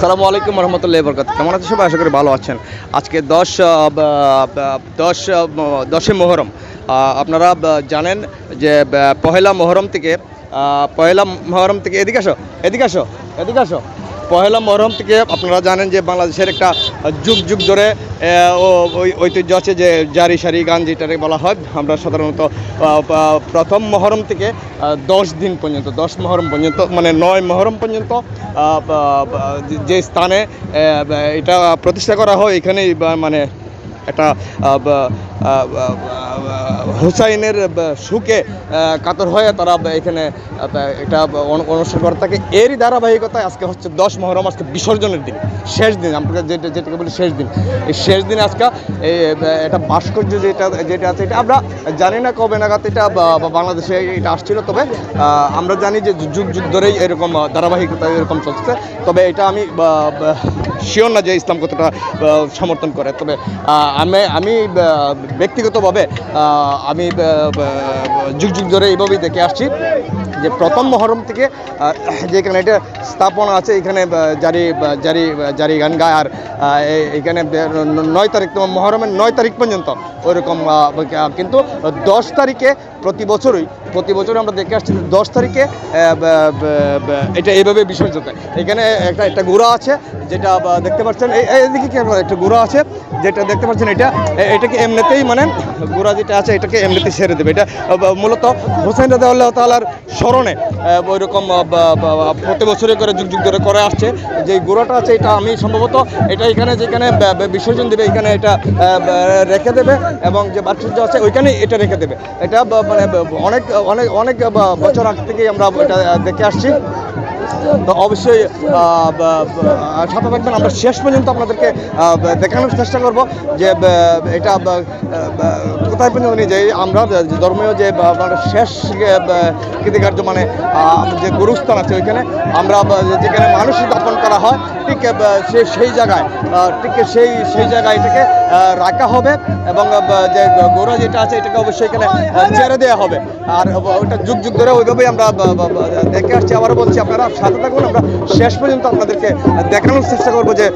আসসালামু আলাইকুম রহমতুল্লাহি বরকাত। কেমন আছেন সবাই? আশা করি ভালো আছেন। আজকে 10 মহরম। আপনারা জানেন যে পহেলা মহরম থেকে এদিকে আসো, এদিকে আসো, এদিকে আসো। পহেলা মহরম থেকে আপনারা জানেন যে বাংলাদেশের একটা যুগ যুগ ধরে ওই ঐতিহ্য আছে যে জারি সারি গান যেটাকে বলা হয়। আমরা সাধারণত প্রথম মহরম থেকে 10 দিন পর্যন্ত, 10 মহরম পর্যন্ত, মানে 9 মহরম পর্যন্ত যে স্থানে এটা প্রতিষ্ঠা করা হয়, এখানেই মানে একটা হুসাইনের সুখে কাতর হয়ে তারা এখানে এটা অনুষ্ঠান করে থাকে। এরই ধারাবাহিকতায় আজকে হচ্ছে 10 মহরম, আজকে বিসর্জনের দিন, শেষ দিন। আমরা যেটাকে বলি শেষ দিন। এই শেষ দিনে আজকে এটা ভাস্কর্য যেটা আছে, এটা আমরা জানি না কবে নাগাদ এটা বাংলাদেশে এটা আসছিল। তবে আমরা জানি যে যুগ যুগ ধরেই এরকম ধারাবাহিকতা এরকম চলছে। তবে এটা আমি শিওর না যে ইসলাম কতটা সমর্থন করে। তবে আমি ব্যক্তিগতভাবে আমি যুগ যুগ ধরে এইভাবেই দেখে আসছি যে প্রথম মহরম থেকে যেখানে এটা স্থাপনা আছে, এখানে জারি গান গায়। আর এখানে 9 তারিখ, মহরমের 9 তারিখ পর্যন্ত ওইরকম। কিন্তু 10 তারিখে প্রতি বছরই আমরা দেখে আসছি 10 তারিখে এটা এইভাবে বিসর্জন দেয়। এখানে একটা গুড়া আছে যেটা দেখতে পাচ্ছেন, এইদিকে কি একটা গুড়া আছে যেটা দেখতে পাচ্ছেন, এটাকে এমনিতেই, মানে গুড়া যেটা আছে এটাকে এমনিতেই ছেড়ে দেবে। এটা মূলত হোসেন রাদিয়াল্লাহু তাআলার স্মরণে ওইরকম প্রতি বছরই করে যুগ যুগ ধরে করে আসছে। যে গুড়াটা আছে এটা আমি সম্ভবত এটা এখানে যেখানে বিসর্জন দেবে এখানে এটা রেখে দেবে, এবং যে ভাস্কর্য আছে ওইখানেই এটা রেখে দেবে। এটা মানে অনেক অনেক অনেক বছর আগ থেকেই আমরা এটা দেখে আসছি। তো অবশ্যই সাথে থাকবেন। আমরা শেষ পর্যন্ত আপনাদেরকে দেখানোর চেষ্টা করব যে এটা কোথায় পর্যন্ত নিয়ে যাই। আমরা ধর্মীয় যে শেষ কৃতিকার্য, মানে যে গুরুস্থান আছে ওইখানে আমরা যেখানে মানুষ দাপন করা হয়, ঠিক সেই জায়গায় সেই জায়গায় এটাকে রাখা হবে, এবং যে গোড়া যেটা আছে এটাকে অবশ্যই এখানে ছেড়ে দেওয়া হবে। আর ওটা যুগ যুগ ধরে ওইভাবেই আমরা দেখে আসছি। আবারও বলছি, আপনারা সাথে থাকুন। আমরা শেষ পর্যন্ত আপনাদেরকে দেখানোর চেষ্টা করবো যে